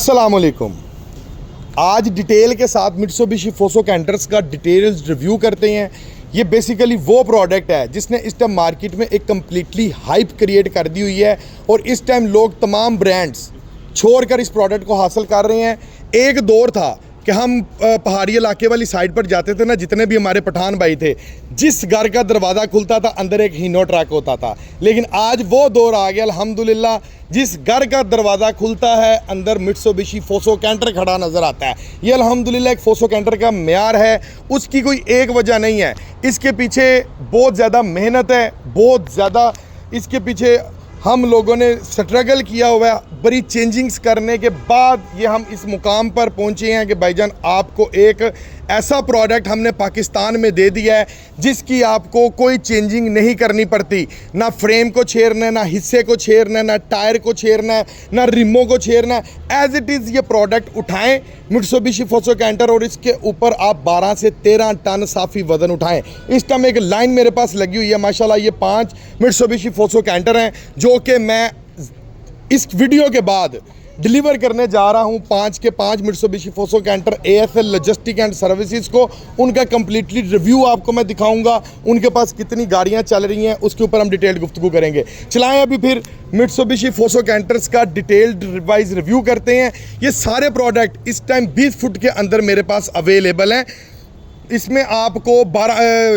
अस्सलामुअलैकुम। आज डिटेल के साथ मित्सुबिशी फोसो कैंटर्स का डिटेल्स रिव्यू करते हैं। ये बेसिकली वो प्रोडक्ट है जिसने इस टाइम मार्केट में एक कम्प्लीटली हाइप क्रिएट कर दी हुई है और इस टाइम लोग तमाम ब्रांड्स छोड़कर इस प्रोडक्ट को हासिल कर रहे हैं। एक दौर था कि हम पहाड़ी इलाके वाली साइड पर जाते थे ना, जितने भी हमारे पठान भाई थे, जिस घर का दरवाज़ा खुलता था अंदर एक हीनो ट्रक होता था। लेकिन आज वो दौर आ गया अल्हम्दुलिल्लाह, जिस घर का दरवाज़ा खुलता है अंदर मित्सुबिशी फोसो कैंटर खड़ा नज़र आता है। ये अल्हम्दुलिल्लाह एक फोसो कैंटर का म्यार है, उसकी कोई एक वजह नहीं है। इसके पीछे बहुत ज़्यादा मेहनत है, बहुत ज़्यादा इसके पीछे हम लोगों ने स्ट्रगल किया हुआ है। बड़ी चेंजिंग्स करने के बाद ये हम इस मुकाम पर पहुंचे हैं कि भाईजान आपको एक ऐसा प्रोडक्ट हमने पाकिस्तान में दे दिया है जिसकी आपको कोई चेंजिंग नहीं करनी पड़ती। ना फ्रेम को छेड़ना है, ना हिस्से को छेड़ना है, ना टायर को छेड़ना है, ना रिमों को छेड़ना है। एज इट इज़ ये प्रोडक्ट उठाएं मित्सुबिशी फोसो कैंटर और इसके ऊपर आप 12 से 13 टन साफ़ी वज़न उठाएं। इस टाइम एक लाइन मेरे पास लगी हुई है माशाल्लाह। ये 5 मित्सुबिशी फोसो कैंटर हैं जो कि मैं इस वीडियो के बाद डिलीवर करने जा रहा हूं। 5 के 5 Mitsubishi Fuso Canter ASL logistic and services को, उनका कंप्लीटली रिव्यू आपको मैं दिखाऊंगा। उनके पास कितनी गाड़ियां चल रही हैं उसके ऊपर हम डिटेल्ड गुफ्तगू करेंगे। चलाएं अभी फिर मित्सुबिशी फोसो कैंटर्स का डिटेल्ड रिवाइज रिव्यू करते हैं। ये सारे प्रोडक्ट इस टाइम 20 फुट के अंदर मेरे पास अवेलेबल हैं। इसमें आपको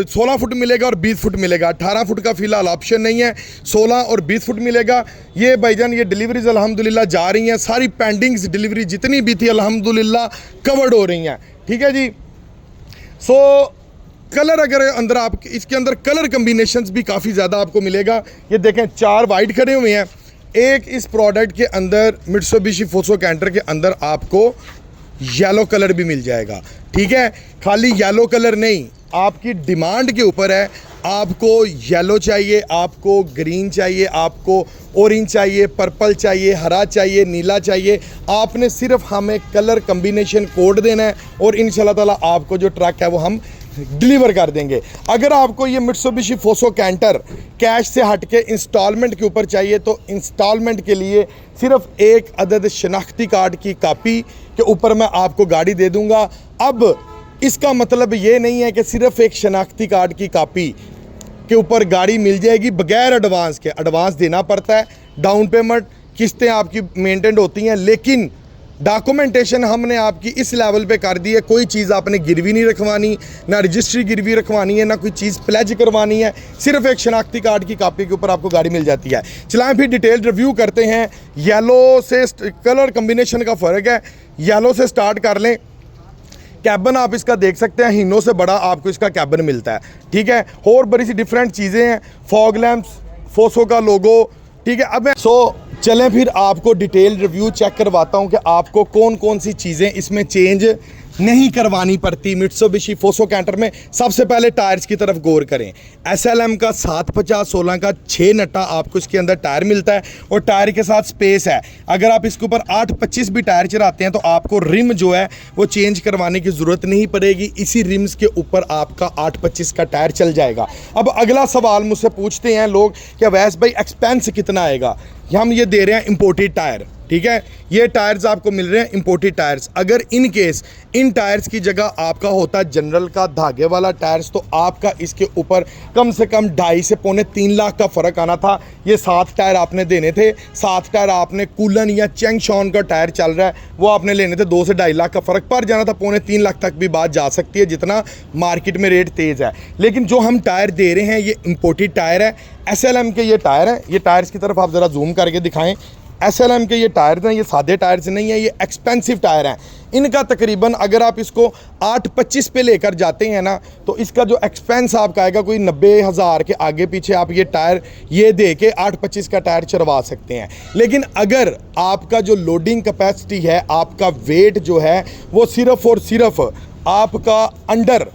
16 फुट मिलेगा और 20 फुट मिलेगा। 18 फुट का फ़िलहाल ऑप्शन नहीं है, 16 और 20 फुट मिलेगा। ये भाईजान ये डिलीवरीज अल्हम्दुलिल्लाह जा रही हैं। सारी पेंडिंग्स डिलीवरी जितनी भी थी अल्हम्दुलिल्लाह कवर्ड हो रही हैं। ठीक है जी। सो कलर अगर अंदर आप इसके अंदर कलर कम्बिनेशंस भी काफ़ी ज़्यादा आपको मिलेगा। ये देखें 4 वाइट खड़े हुए हैं। एक इस प्रोडक्ट के अंदर मित्सुबिशी फोसो कैंटर के अंदर आपको येलो कलर भी मिल जाएगा। ठीक है, खाली येलो कलर नहीं, आपकी डिमांड के ऊपर है। आपको येलो चाहिए, आपको ग्रीन चाहिए, आपको ऑरेंज चाहिए, पर्पल चाहिए, हरा चाहिए, नीला चाहिए। आपने सिर्फ हमें कलर कम्बिनेशन कोड देना है और इंशाल्लाह ताला आपको जो ट्रक है वो हम डिलीवर कर देंगे। अगर आपको ये मित्सुबिशी फोसो कैंटर कैश से हट के इंस्टॉलमेंट के ऊपर चाहिए तो इंस्टॉलमेंट के लिए सिर्फ एक अदद शनाख्ती कार्ड की कापी के ऊपर मैं आपको गाड़ी दे दूंगा। अब इसका मतलब ये नहीं है कि सिर्फ एक शनाख्ती कार्ड की कापी के ऊपर गाड़ी मिल जाएगी बगैर एडवांस के। एडवांस देना पड़ता है, डाउन पेमेंट, किस्तें आपकी मेंटेन होती हैं, लेकिन डॉक्यूमेंटेशन हमने आपकी इस लेवल पे कर दी है। कोई चीज़ आपने गिरवी नहीं रखवानी, ना रजिस्ट्री गिरवी रखवानी है, ना कोई चीज़ प्लेज करवानी है। सिर्फ एक शनाख्ती कार्ड की कापी के ऊपर आपको गाड़ी मिल जाती है। चलाएं फिर डिटेल रिव्यू करते हैं। येलो से कलर कम्बिनेशन का फ़र्क है। येलो से स्टार्ट कर लें। कैबन आप इसका देख सकते हैं, हीनो से बड़ा आपको इसका कैबन मिलता है। ठीक है, और बड़ी सी डिफरेंट चीज़ें हैं। फॉग लैंप्स, फोसो का लोगो। ठीक है, अब चलें फिर आपको डिटेल रिव्यू चेक करवाता हूं कि आपको कौन कौन सी चीज़ें इसमें चेंज नहीं करवानी पड़ती मित्सुबिशी फोसो कैंटर में। सबसे पहले टायर्स की तरफ गौर करें। SLM का 750/16 का 6 नट्टा आपको इसके अंदर टायर मिलता है और टायर के साथ स्पेस है। अगर आप इसके ऊपर 825 भी टायर चलाते हैं तो आपको रिम जो है वो चेंज करवाने की ज़रूरत नहीं पड़ेगी। इसी रिम्स के ऊपर आपका 825 का टायर चल जाएगा। अब अगला सवाल मुझसे पूछते हैं लोग कि अवैस भाई एक्सपेंस कितना आएगा। हम ये दे रहे हैं इम्पोर्टेड टायर। ठीक है, ये टायर्स आपको मिल रहे हैं इम्पोर्टेड टायर्स। अगर इन केस इन टायर्स की जगह आपका होता जनरल का धागे वाला टायर्स तो आपका इसके ऊपर कम से कम 2.5 से पौने 3 लाख का फ़र्क आना था। ये 7 टायर आपने देने थे। 7 टायर आपने कूलन या चेंगशॉन का टायर चल रहा है वो आपने लेने थे। 2 से 2.5 लाख का फ़र्क पड़ जाना था। पौने 3 लाख तक भी बात जा सकती है जितना मार्केट में रेट तेज़ है। लेकिन जो हम टायर दे रहे हैं ये इम्पोर्टेड टायर है। SLM के ये टायर हैं। ये टायर्स की तरफ आप ज़रा जूम करके दिखाएँ। SLM के ये टायर्स हैं, ये सादे टायर्स नहीं हैं, ये एक्सपेंसिव टायर हैं। इनका तकरीबन अगर आप इसको 825 पे लेकर जाते हैं ना तो इसका जो एक्सपेंस आपका आएगा कोई 90,000 के आगे पीछे आप ये टायर ये दे के 825 का टायर चढ़वा सकते हैं। लेकिन अगर आपका जो लोडिंग कैपेसिटी है, आपका वेट जो है वो सिर्फ़ और सिर्फ आपका अंडर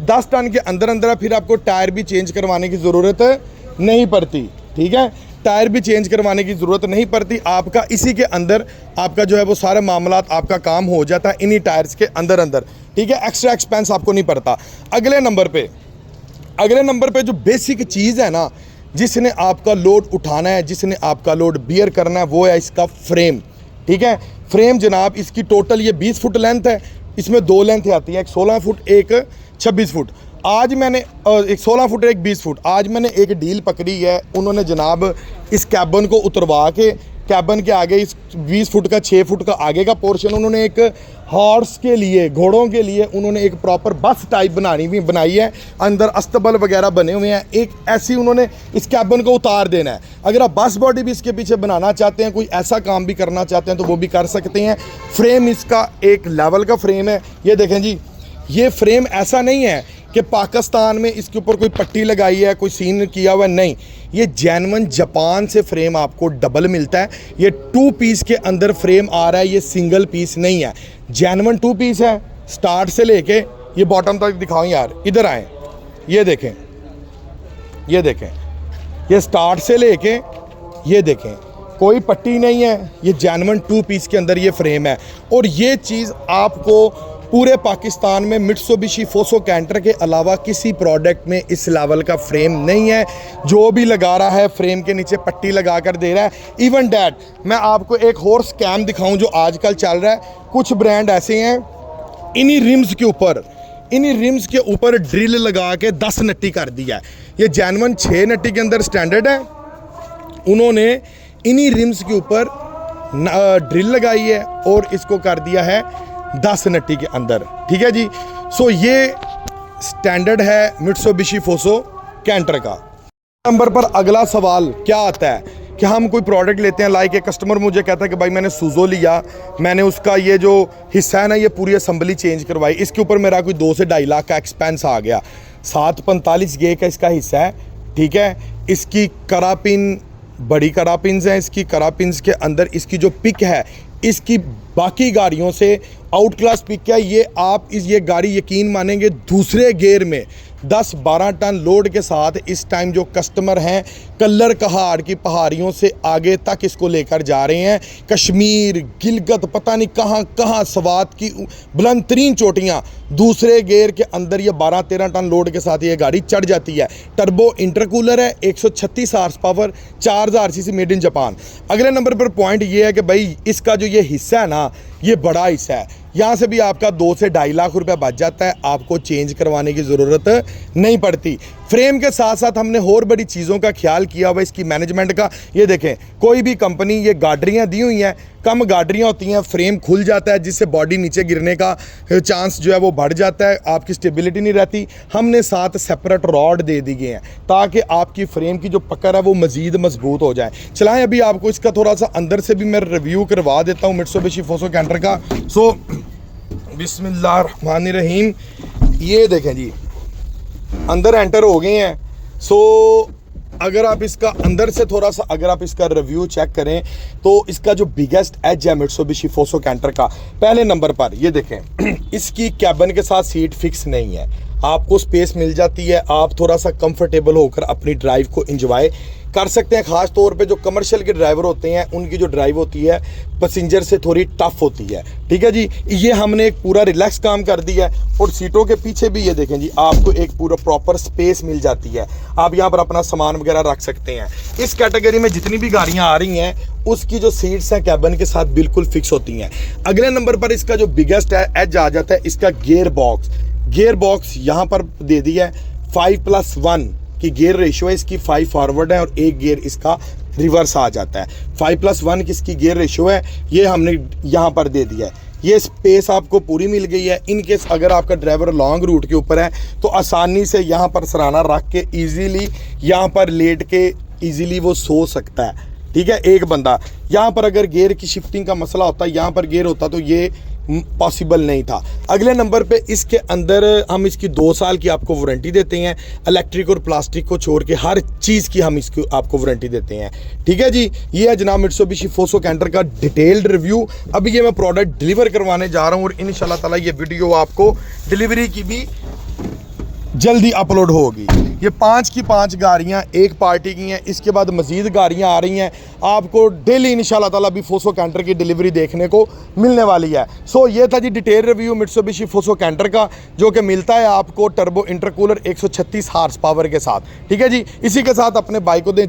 10 टन के अंदर फिर आपको टायर भी चेंज करवाने की ज़रूरत नहीं पड़ती। ठीक है, टायर भी चेंज करवाने की ज़रूरत नहीं पड़ती। आपका इसी के अंदर आपका जो है वो सारे मामलात आपका काम हो जाता है इन्हीं टायर्स के अंदर। ठीक है, एक्स्ट्रा एक्सपेंस आपको नहीं पड़ता। अगले नंबर पे जो बेसिक चीज़ है ना, जिसने आपका लोड उठाना है, जिसने आपका लोड बियर करना है, वो है इसका फ्रेम। ठीक है, फ्रेम जनाब इसकी टोटल ये 20 फुट लेंथ है, इसमें 2 लेंथ आती हैं, एक 16 फुट एक 26 फुट। आज मैंने एक 16 फुट एक 20 फुट, आज मैंने एक डील पकड़ी है। उन्होंने जनाब इस कैबन को उतरवा के कैबन के आगे इस 20 फुट का 6 फुट का आगे का पोर्शन उन्होंने एक हॉर्स के लिए, घोड़ों के लिए उन्होंने एक प्रॉपर बस टाइप बनाई है। अंदर अस्तबल वगैरह बने हुए हैं। एक ऐसी उन्होंने इस कैबन को उतार देना है। अगर आप बस बॉडी भी इसके पीछे बनाना चाहते हैं, कोई ऐसा काम भी करना चाहते हैं तो वो भी कर सकते हैं। फ्रेम इसका एक लेवल का फ्रेम है। ये देखें जी, ये फ्रेम ऐसा नहीं है कि पाकिस्तान में इसके ऊपर कोई पट्टी लगाई है, कोई सीन किया हुआ है, नहीं। ये जेन्युइन जापान से फ्रेम आपको डबल मिलता है। ये 2 पीस के अंदर फ्रेम आ रहा है, ये सिंगल पीस नहीं है, जेन्युइन 2 पीस है। स्टार्ट से लेके ये बॉटम तक दिखाऊं यार, इधर आए, ये देखें, ये देखें, ये स्टार्ट से लेके ये देखें, कोई पट्टी नहीं है, ये जेन्युइन 2 पीस के अंदर ये फ्रेम है। और ये चीज़ आपको पूरे पाकिस्तान में मित्सुबिशी फोसो कैंटर के अलावा किसी प्रोडक्ट में इस लेवल का फ्रेम नहीं है। जो भी लगा रहा है फ्रेम के नीचे पट्टी लगा कर दे रहा है। इवन डैट मैं आपको एक और स्कैम दिखाऊं जो आजकल चल रहा है। कुछ ब्रांड ऐसे हैं, इन्हीं रिम्स के ऊपर ड्रिल लगा के 10 नट्टी कर दिया है। ये जेन्युइन 6 नट्टी के अंदर स्टैंडर्ड है, उन्होंने इन्हीं रिम्स के ऊपर ड्रिल लगाई है और इसको कर दिया है 10 नट्टी के अंदर। ठीक है जी। सो ये स्टैंडर्ड है मित्सुबिशी फोसो कैंटर का। नंबर पर अगला सवाल क्या आता है कि हम कोई प्रोडक्ट लेते हैं, लाइक एक कस्टमर मुझे कहता है कि भाई मैंने सूजो लिया, मैंने उसका ये जो हिस्सा है ना, ये पूरी असम्बली चेंज करवाई, इसके ऊपर मेरा कोई 2 से 2.5 लाख का एक्सपेंस आ गया। 745 गे का इसका हिस्सा है। ठीक है, इसकी करापिन, बड़ी करापिन्स हैं, इसकी करापिन्स के अंदर इसकी जो पिक है, इसकी बाकी गाड़ियों से आउट क्लास पिक है। ये आप ये गाड़ी यकीन मानेंगे दूसरे गियर में 10-12 टन लोड के साथ इस टाइम जो कस्टमर हैं कल्लर कहाड़ की पहाड़ियों से आगे तक इसको लेकर जा रहे हैं। कश्मीर, गिलगित, पता नहीं कहाँ कहाँ सवात की बुलंद तरीन चोटियाँ, दूसरे गियर के अंदर ये 12-13 टन लोड के साथ ये गाड़ी चढ़ जाती है। टर्बो इंटरकूलर है, 136 horse power, 4000 CC, made in Japan. अगले नंबर पर पॉइंट ये है कि भाई इसका जो ये हिस्सा है ना, ये बड़ा हिस्सा है। यहाँ से भी आपका 2 से 2.5 लाख रुपया बच जाता है, आपको चेंज करवाने की ज़रूरत नहीं पड़ती। फ्रेम के साथ साथ हमने और बड़ी चीज़ों का ख्याल किया हुआ इसकी मैनेजमेंट का। ये देखें, कोई भी कंपनी ये गाडरियाँ दी हुई हैं, कम गाडरियाँ होती हैं, फ्रेम खुल जाता है जिससे बॉडी नीचे गिरने का चांस जो है वो बढ़ जाता है, आपकी स्टेबिलिटी नहीं रहती। हमने साथ सेपरेट रॉड दे दिए हैं ताकि आपकी फ्रेम की जो पकड़ है वो मज़ीद मजबूत हो जाए। चलाएं अभी आपको इसका थोड़ा सा अंदर से भी मैं रिव्यू करवा देता हूँ मित्सुबिशी फोसो कैंटर का। सो बिस्मिल्लाहिर्रहमानिर्रहीम, ये देखें जी, अंदर एंटर हो गए हैं। सो अगर आप इसका अंदर से थोड़ा सा अगर आप इसका रिव्यू चेक करें तो इसका जो बिगेस्ट एज है मित्सुबिशी फोसो कैंटर का, पहले नंबर पर ये देखें, इसकी कैबिन के साथ सीट फिक्स नहीं है, आपको स्पेस मिल जाती है, आप थोड़ा सा कंफर्टेबल होकर अपनी ड्राइव को एंजॉय कर सकते हैं। ख़ास तौर पे जो कमर्शियल के ड्राइवर होते हैं उनकी जो ड्राइव होती है पैसेंजर से थोड़ी टफ होती है। ठीक है जी, ये हमने एक पूरा रिलैक्स काम कर दिया है। और सीटों के पीछे भी ये देखें जी, आपको एक पूरा प्रॉपर स्पेस मिल जाती है, आप यहाँ पर अपना सामान वगैरह रख सकते हैं। इस कैटेगरी में जितनी भी गाड़ियाँ आ रही हैं उसकी जो सीट्स हैं कैबिन के साथ बिल्कुल फिक्स होती हैं। अगले नंबर पर इसका जो बिगेस्ट एज आ जाता है इसका गियर बॉक्स यहाँ पर दे दिया है। 5+1 की गियर रेशियो है इसकी, 5 फॉरवर्ड है और 1 गियर इसका रिवर्स आ जाता है। 5+1 की इसकी गियर रेशियो है, ये हमने यहाँ पर दे दिया है। ये स्पेस आपको पूरी मिल गई है। इन केस अगर आपका ड्राइवर लॉन्ग रूट के ऊपर है तो आसानी से यहाँ पर सराहना रख के ईजीली यहाँ पर लेट के ईजीली वो सो सकता है। ठीक है, एक बंदा यहाँ पर अगर गियर की शिफ्टिंग का मसला होता, यहाँ पर गियर होता तो ये पॉसिबल नहीं था। अगले नंबर पे इसके अंदर हम इसकी 2 साल की आपको वारंटी देते हैं। इलेक्ट्रिक और प्लास्टिक को छोड़ के हर चीज़ की हम इसकी आपको वारंटी देते हैं। ठीक है जी, ये है जनाब मित्सुबिशी फोसो कैंटर का डिटेल्ड रिव्यू। अभी ये मैं प्रोडक्ट डिलीवर करवाने जा रहा हूँ और इंशाल्लाह ताला ये वीडियो आपको डिलीवरी की भी जल्दी अपलोड होगी। ये 5 की 5 गाड़ियाँ एक पार्टी की हैं, इसके बाद मज़ीद गाड़ियाँ आ रही हैं। आपको डेली इंशाल्लाह ताला भी फोसो कैंटर की डिलीवरी देखने को मिलने वाली है। सो ये था जी detail review Mitsubishi Fuso canter का, जो कि मिलता है आपको टर्बो इंटरकूलर 136 हार्स पावर के साथ। ठीक है जी, इसी के साथ अपने बाइक को दें